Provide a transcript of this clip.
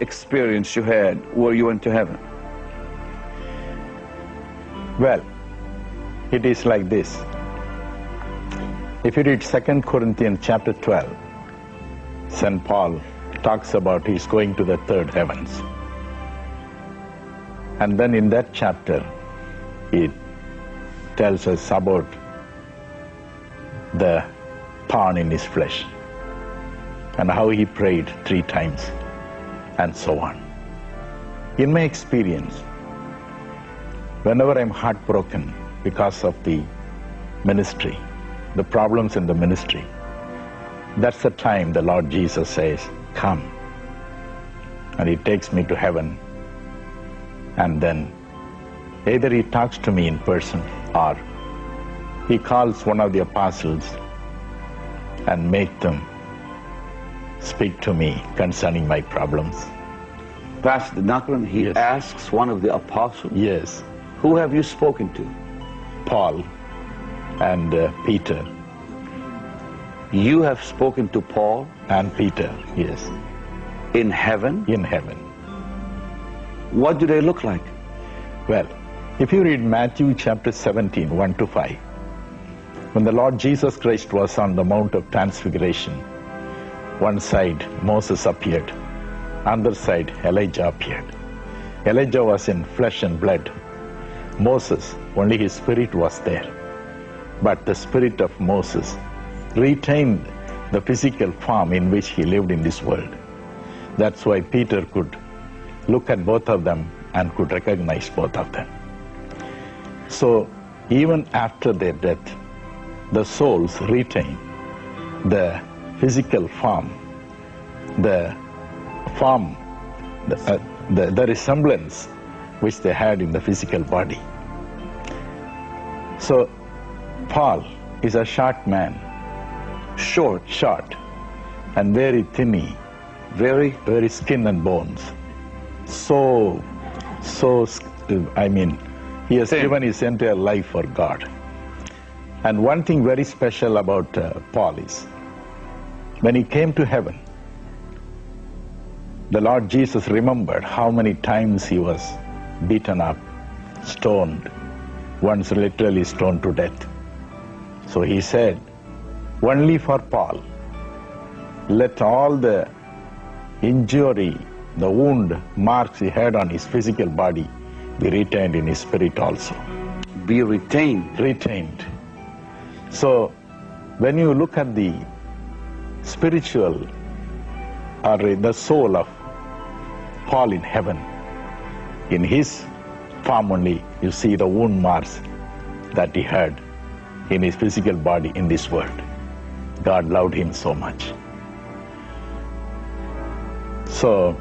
experience you had where you went to heaven? Well, it is like this. If you read 2 Corinthians chapter 12, St. Paul talks about he's going to the third heavens. And then in that chapter, he tells us about the thorn in his flesh and how he prayed 3 times and so on. In my experience, whenever I'm heartbroken because of the ministry, the problems in the ministry, that's the time the Lord Jesus says, come. And he takes me to heaven, and then either he talks to me in person or he calls one of the apostles and make them speak to me concerning my problems. Pastor Nakran, he Yes. asks one of the apostles, Yes, who have you spoken to? Paul and Peter. You have spoken to Paul And Peter, yes, in heaven? in heaven. What do they look like? Well, if you read Matthew chapter 17, 1 to 5, when the Lord Jesus Christ was on the Mount of Transfiguration, one side Moses appeared, other side Elijah appeared. Elijah was in flesh and blood. Moses, only his spirit was there. But the spirit of Moses retained the physical form in which he lived in this world. That's why Peter could look at both of them and could recognize both of them. So even after their death, the souls retain the physical form, the form, the resemblance which they had in the physical body. So Paul is a short man, short, and very thinny, very skin and bones. So, he has given his entire life for God. And one thing very special about Paul is, when he came to heaven, the Lord Jesus remembered how many times he was beaten up, stoned, once literally stoned to death. So he said, only for Paul, let all the injury, the wound marks he had on his physical body be retained in his spirit also. Be retained. Retained. So when you look at the spiritual or the soul of Paul in heaven, in his form only you see the wound marks that he had in his physical body in this world. God loved him so much. So